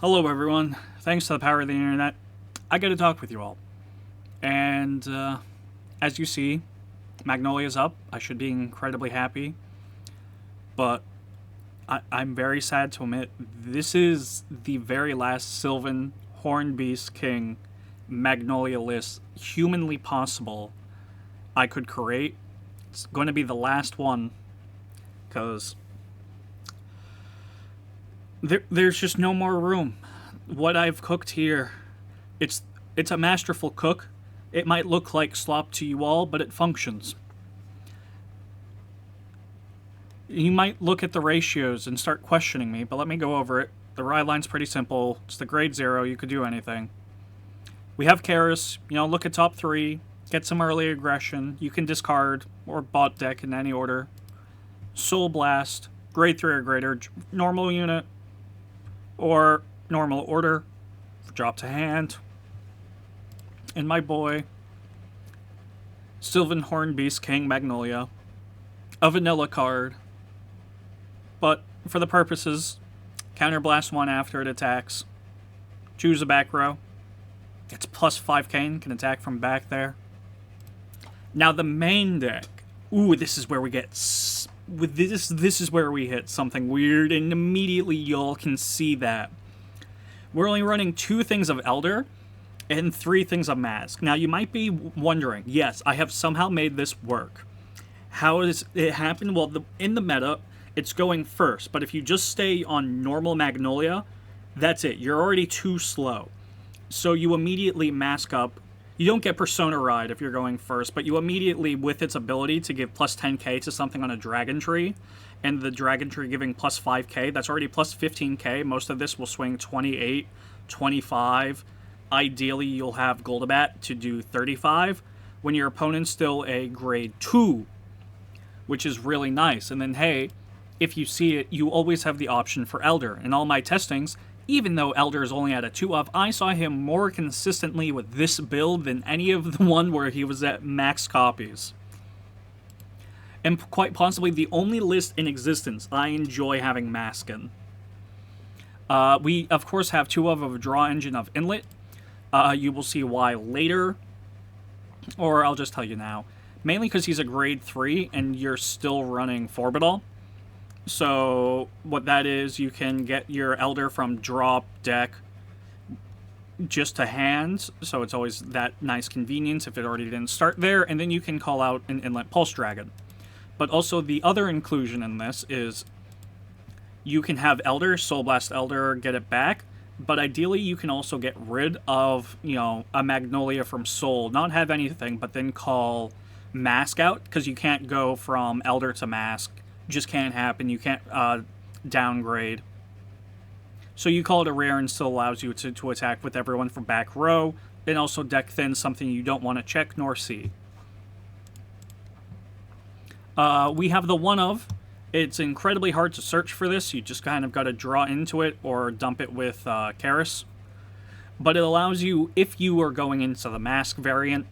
Hello, everyone. Thanks to the power of the internet, I get to talk with you all. And as you see, Magnolia's up. I should be incredibly happy. But I'm very sad to admit this is the very last Sylvan Horned Beast King Magnolia list humanly possible I could create. It's going to be the last one because there's just no more room. What I've cooked here, it's a masterful cook. It might look like slop to you all, but it functions. You might look at the ratios and start questioning me, but let me go over it. The ride line's pretty simple. It's the grade 0. You could do anything. We have Karis. Look at top 3. Get some early aggression. You can discard or bot deck in any order. Soul Blast. Grade 3 or greater. Normal unit. Or normal order. Drop to hand. And my boy, Sylvan Horned Beast King Magnolia. A vanilla card. But for the purposes, counterblast 1 after it attacks. Choose a back row. Gets plus 5k and can attack from back there. Now the main deck. Ooh, this is where we get... With this is where we hit something weird, and immediately y'all can see that. We're only running 2 things of Elder and 3 things of Mask. Now you might be wondering, yes, I have somehow made this work. How does it happen? Well, in the meta, it's going first, but if you just stay on normal Magnolia, that's it. You're already too slow. So you immediately mask up. You don't get Persona Ride if you're going first, but you immediately, with its ability to give plus 10k to something on a Dragon Tree, and the Dragon Tree giving plus 5k, that's already plus 15k. Most of this will swing 28, 25. Ideally, you'll have Goldabat to do 35, when your opponent's still a grade 2, which is really nice. And then, hey, if you see it, you always have the option for Elder. In all my testings, even though Elder is only at a 2 of, I saw him more consistently with this build than any of the one where he was at max copies. And quite possibly the only list in existence I enjoy having Mask in. We, of course, have 2 of a draw engine of Inlet. You will see why later. Or I'll just tell you now. Mainly because he's a grade 3 and you're still running Forbital. So what that is, you can get your Elder from drop deck just to hand. So it's always that nice convenience if it already didn't start there. And then you can call out an Inlet Pulse Dragon. But also the other inclusion in this is you can have Elder, Soul Blast Elder, get it back. But ideally you can also get rid of, a Magnolia from Soul. Not have anything, but then call Mask out. Because you can't go from Elder to Mask. Just can't happen. You can't downgrade. So you call it a rare and still allows you to attack with everyone from back row. And also deck thin, something you don't want to check nor see. We have the 1 of. It's incredibly hard to search for this. You just kind of got to draw into it or dump it with Karis. But it allows you, if you are going into the Mask variant,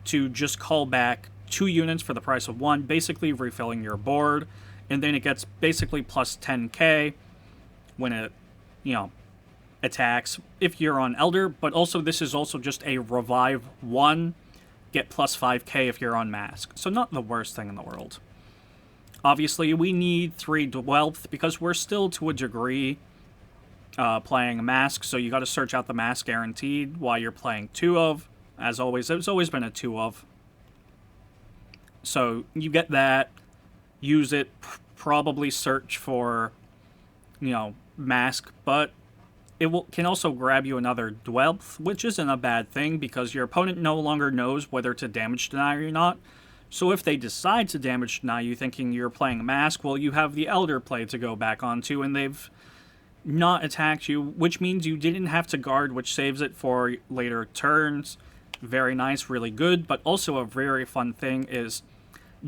to just call back 2 units for the price of 1, basically refilling your board. And then it gets basically plus 10k when it, attacks if you're on Elder. But also this is also just a revive 1, get plus 5k if you're on Mask. So not the worst thing in the world. Obviously, we need 3 Dwealth because we're still, to a degree, playing a Mask. So you got to search out the Mask guaranteed while you're playing 2 of. As always, it's always been a 2 of. So you get that. Use it. Probably search for, Mask. But it can also grab you another Dwealth, which isn't a bad thing because your opponent no longer knows whether to damage deny or not. So if they decide to damage deny you thinking you're playing a Mask, well, you have the Elder play to go back onto, and they've not attacked you, which means you didn't have to guard, which saves it for later turns. Very nice, really good. But also a very fun thing is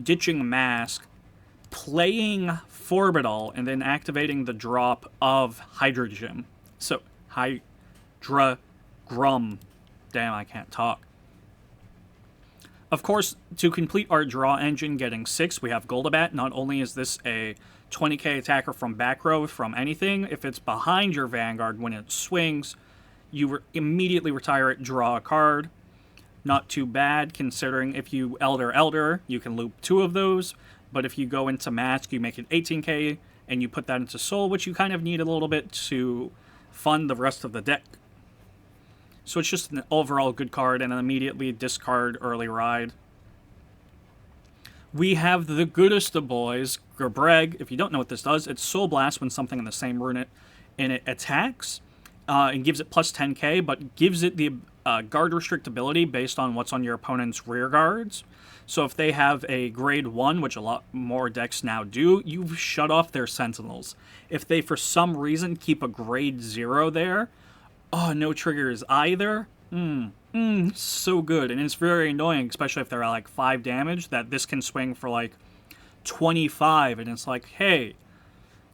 ditching Mask, playing Forbital, and then activating the drop of Hydrogen. So, Hydra Grum. Damn, I can't talk. Of course, to complete our draw engine getting 6, we have Goldabat. Not only is this a 20k attacker from back row from anything. If it's behind your Vanguard when it swings, you immediately retire it, draw a card. Not too bad, considering if you Elder, you can loop 2 of those. But if you go into Mask, you make it 18k, and you put that into Soul, which you kind of need a little bit to fund the rest of the deck. So it's just an overall good card, and an immediately discard early ride. We have the goodest of boys, Gerbreg. If you don't know what this does, it's Soul Blast when something in the same rune and it attacks. And gives it plus 10k, but gives it the guard restrict ability based on what's on your opponent's rear guards. So if they have a grade 1, which a lot more decks now do, you've shut off their sentinels. If they for some reason keep a grade 0 there, oh, no triggers either. So good. And it's very annoying, especially if they're at like 5 damage, that this can swing for like 25. And it's like, hey,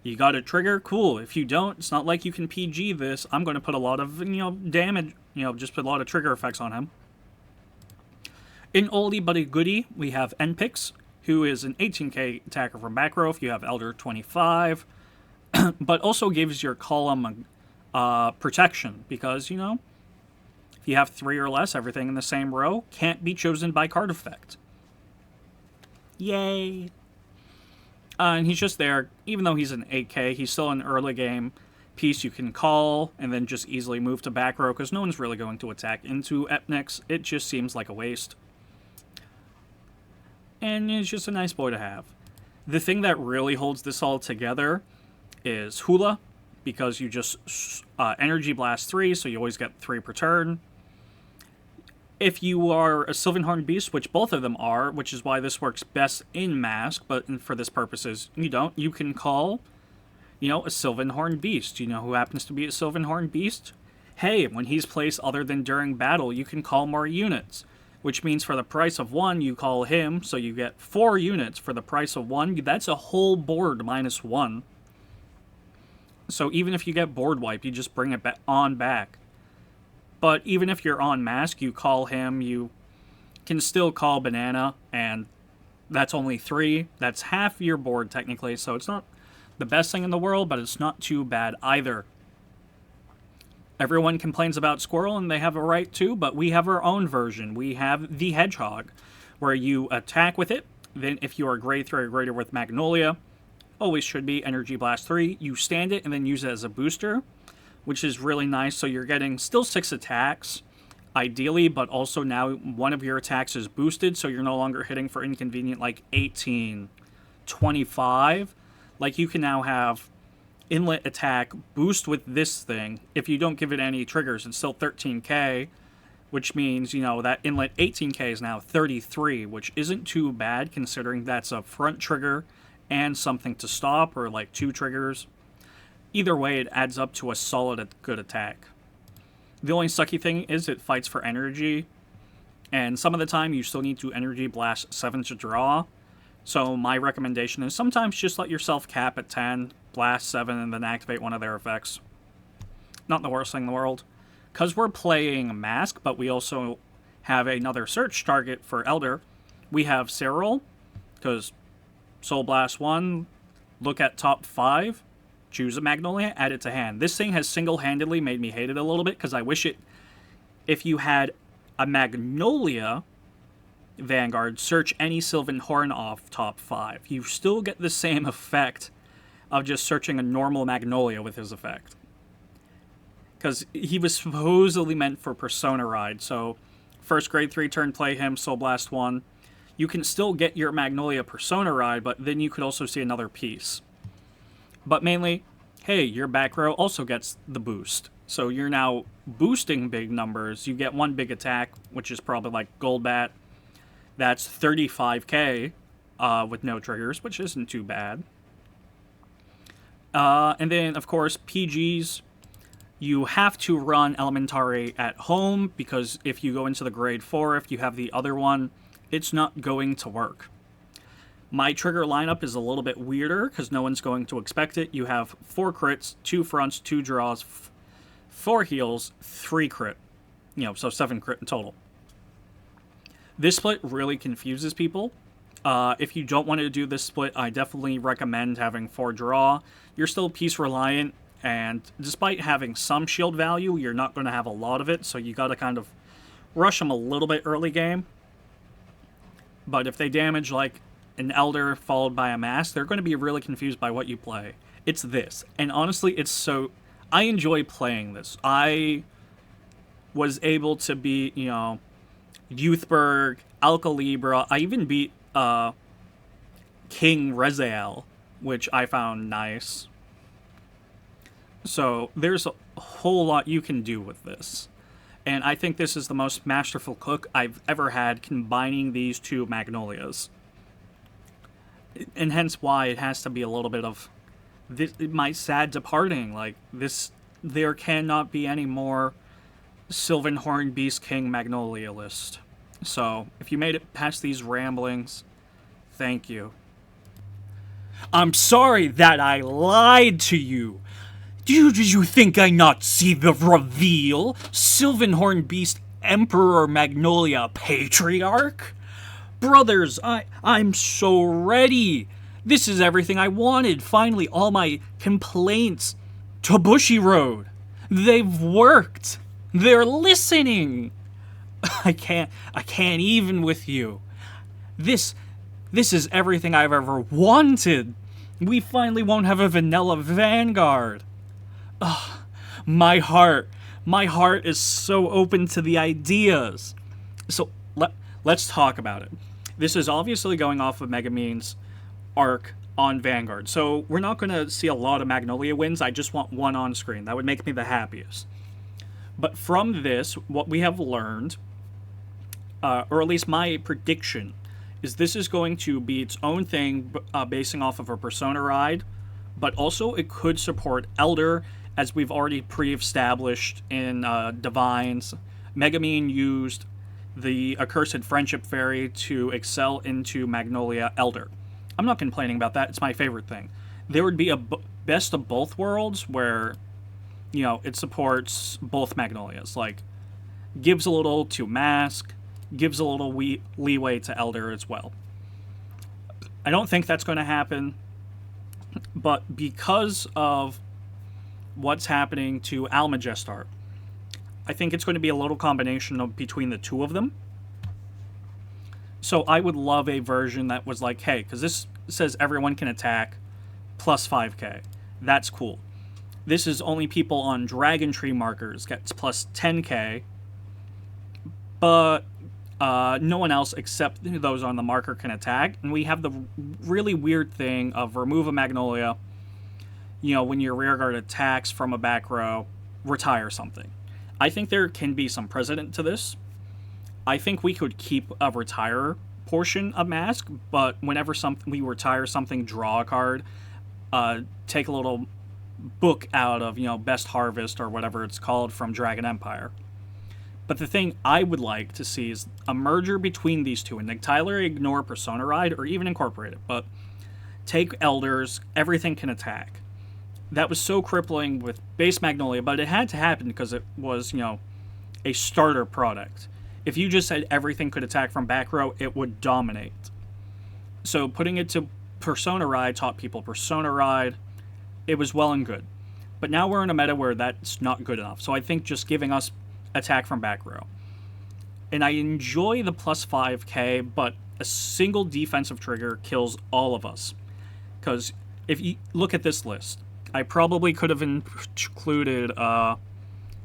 you got a trigger? Cool. If you don't, it's not like you can PG this. I'm going to put a lot of, damage, just put a lot of trigger effects on him. In oldie but a goodie, we have Npix, who is an 18k attacker from back row if you have Elder 25, but also gives your column protection, because, if you have 3 or less, everything in the same row can't be chosen by card effect. Yay! And he's just there, even though he's an 8k, he's still an early game piece you can call, and then just easily move to back row, because no one's really going to attack into Epnix. It just seems like a waste. And it's just a nice boy to have. The thing that really holds this all together is Hula, because you just Energy Blast 3, so you always get 3 per turn. If you are a Sylvan Horned Beast, which both of them are, which is why this works best in Mask, but for this purposes, you don't, you can call, a Sylvan Horned Beast. Who happens to be a Sylvan Horned Beast? Hey, when he's placed other than during battle, you can call more units, which means for the price of 1, you call him, so you get 4 units for the price of 1. That's a whole board minus 1. So even if you get board wipe, you just bring it on back. But even if you're on Mask, you call him, you can still call Banana, and that's only 3. That's half your board, technically, so it's not the best thing in the world, but it's not too bad either. Everyone complains about Squirrel, and they have a right to, but we have our own version. We have the Hedgehog, where you attack with it. Then if you are grade 3 or greater with Magnolia, always should be Energy Blast 3, you stand it and then use it as a booster, which is really nice. So you're getting still 6 attacks, ideally, but also now one of your attacks is boosted, so you're no longer hitting for inconvenient like 18, 25. Like you can now have inlet attack boost with this thing. If you don't give it any triggers, it's still 13k, which means, that inlet 18k is now 33, which isn't too bad considering that's a front trigger and something to stop, or like 2 triggers. Either way, it adds up to a solid good attack. The only sucky thing is it fights for energy, and some of the time you still need to Energy Blast 7 to draw. So my recommendation is sometimes just let yourself cap at 10, blast 7, and then activate one of their effects. Not the worst thing in the world. Because we're playing Mask, but we also have another search target for Elder, we have Cyril, because Soul Blast 1, look at top 5, choose a Magnolia, add it to hand. This thing has single-handedly made me hate it a little bit, because I wish if you had a Magnolia Vanguard, search any Sylvan Horn off top 5. You still get the same effect of just searching a normal Magnolia with his effect. Because he was supposedly meant for Persona Ride, so first grade 3 turn, play him, Soul Blast 1. You can still get your Magnolia Persona Ride, but then you could also see another piece. But mainly, hey, your back row also gets the boost. So you're now boosting big numbers. You get 1 big attack, which is probably like Goldbat. That's 35k with no triggers, which isn't too bad. And then, of course, PGs. You have to run Elementary at home, because if you go into the grade 4, if you have the other one, it's not going to work. My trigger lineup is a little bit weirder, because no one's going to expect it. You have 4 crits, 2 fronts, 2 draws, 4 heals, 3 crit. So 7 crit in total. This split really confuses people, If you don't want to do this split, I definitely recommend having 4 draw. You're still piece reliant, and despite having some shield value, you're not going to have a lot of it, so you got to kind of rush them a little bit early game. But if they damage like an Elder followed by a Mask, they're going to be really confused by what you play. It's this. And honestly, it's so... I enjoy playing this. I was able to beat, Youthberg, Alcalibra. I even beat King Rezael, which I found nice. So there's a whole lot you can do with this. And I think this is the most masterful cook I've ever had, combining these two Magnolias. And hence why it has to be a little bit of this, my sad departing. Like, this, there cannot be any more Sylvan Horned Beast King Magnolia list. So, if you made it past these ramblings, thank you. I'm sorry that I lied to you. Did you think I not see the reveal? Sylvan Horned Beast Emperor Magnolia Patriarch? Brothers, I'm so ready. This is everything I wanted. Finally, all my complaints to Bushy Road. They've worked. They're listening. I can't even with you. This is everything I've ever wanted. We finally won't have a vanilla vanguard. Ugh, my heart is so open to the ideas. So let's talk about it. This is obviously going off of Megumin's arc on Vanguard, so we're not going to see a lot of Magnolia wins. I just want one on screen. That would make me the happiest. But from this, what we have learned, or at least my prediction, is this is going to be its own thing, basing off of a Persona ride, but also it could support Elder, as we've already pre-established in Divines. Megumin used the Accursed Friendship Fairy to excel into Magnolia Elder. I'm not complaining about that. It's my favorite thing. There would be a best of both worlds where, it supports both Magnolias. Like, gives a little to Mask, gives a little leeway to Elder as well. I don't think that's going to happen, but because of what's happening to Almagestar, I think it's going to be a little combination of between the two of them. So I would love a version that was like, hey, because this says everyone can attack plus 5k. That's cool. This is only people on Dragon Tree markers gets plus 10k, but no one else except those on the marker can attack. And we have the really weird thing of remove a Magnolia, when your rearguard attacks from a back row, retire something. I think there can be some precedent to this. I think we could keep a retire portion of Mask, but whenever we retire something, draw a card, take a little book out of, Best Harvest or whatever it's called from Dragon Empire. But the thing I would like to see is a merger between these two, and Tyler ignore Persona Ride or even incorporate it, but take Elders, everything can attack. That was so crippling with base Magnolia, but it had to happen because it was, a starter product. If you just said everything could attack from back row, it would dominate. So putting it to Persona Ride taught people Persona Ride. It was well and good. But now we're in a meta where that's not good enough. So I think just giving us attack from back row. And I enjoy the plus 5k, but a single defensive trigger kills all of us. Because if you look at this list, I probably could have included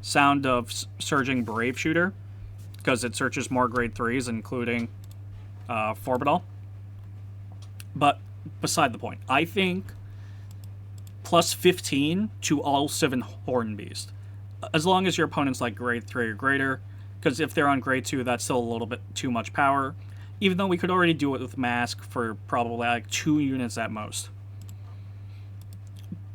Sound of Surging Brave Shooter, because it searches more grade 3s, including Forbidal. But beside the point, I think plus 15 to all Sylvan Horned Beast, as long as your opponent's like grade 3 or greater, because if they're on grade 2, that's still a little bit too much power, even though we could already do it with Mask for probably like 2 units at most.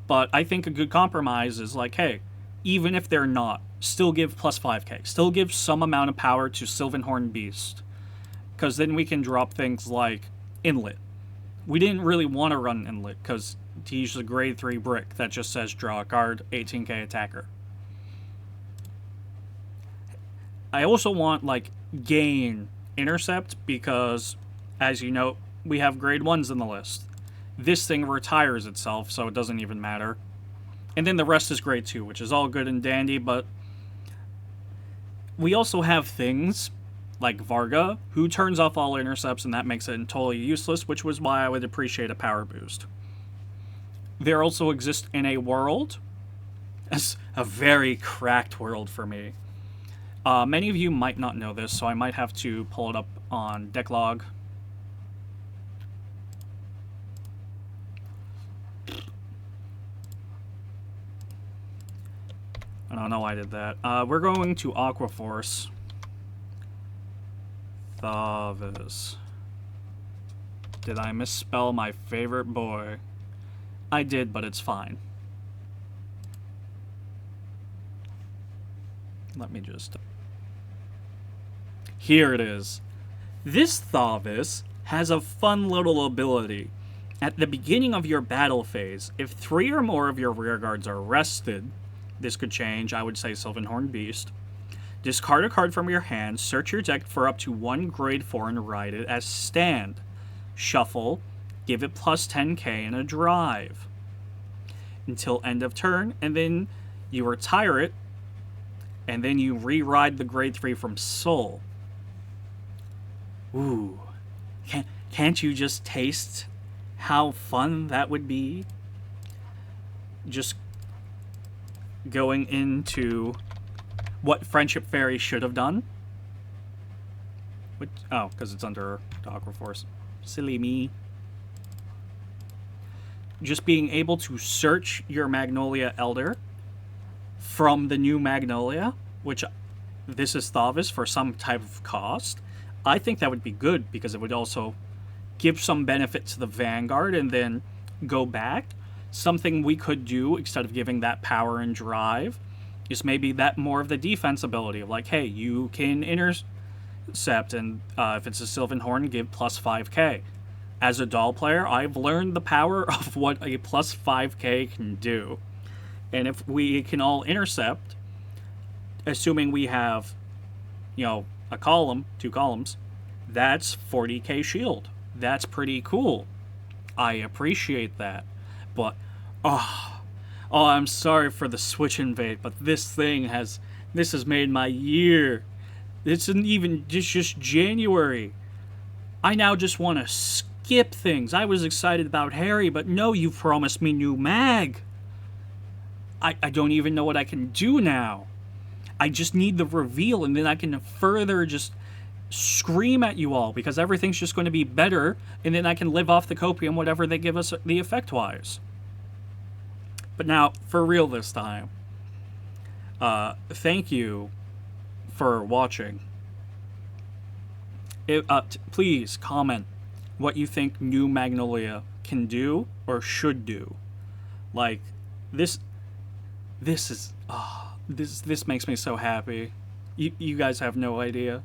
But I think a good compromise is like, hey, even if they're not, still give plus 5k. Still give some amount of power to Sylvan Horned Beast. Because then we can drop things like Inlet. We didn't really want to run Inlet, because to use a grade 3 brick that just says draw a card, 18k attacker. I also want, like, gain Intercept, because, as you know, we have grade 1s in the list. This thing retires itself, so it doesn't even matter. And then the rest is grade 2, which is all good and dandy, but we also have things like Varga, who turns off all intercepts, and that makes it totally useless, which was why I would appreciate a power boost. There also exists in a world, as a very cracked world for me. Many of you might not know this, so I might have to pull it up on Decklog. I don't know why I did that. We're going to Aquaforce. Thavis. Did I misspell my favorite boy? I did, but it's fine. Let me just... Here it is. This Thavis has a fun little ability. At the beginning of your battle phase, if 3 or more of your rearguards are rested, this could change, I would say Sylvan Horned Beast. Discard a card from your hand, search your deck for up to 1 grade 4 and ride it as stand. Shuffle, give it plus 10k and a drive. Until end of turn, and then you retire it, and then you re-ride the grade 3 from Soul. Ooh. Can't you just taste how fun that would be? Just going into what Friendship Fairy should have done. Which, oh, because it's under Aquaforce. Silly me. Just being able to search your Magnolia Elder from the new Magnolia, which this is Thavis for some type of cost. I think that would be good because it would also give some benefit to the Vanguard and then go back. Something we could do instead of giving that power and drive is maybe that more of the defense ability of like, hey, you can intercept, and if it's a Sylvan Horn, give plus 5k. As a doll player, I've learned the power of what a plus 5k can do. And if we can all intercept, assuming we have, you know, a column, 2 columns, that's 40k shield. That's pretty cool. I appreciate that. But, I'm sorry for the Switch invade, but this has made my year. It's even just January. I now just want to skip things. I was excited about Harry, but no, you promised me new mag. I don't even know what I can do now. I just need the reveal, and then I can further just scream at you all, because everything's just going to be better, and then I can live off the copium, whatever they give us the effect-wise. But now, for real this time, thank you for watching. Please comment what you think new Magnolia can do or should do. Like, this makes me so happy. You guys have no idea.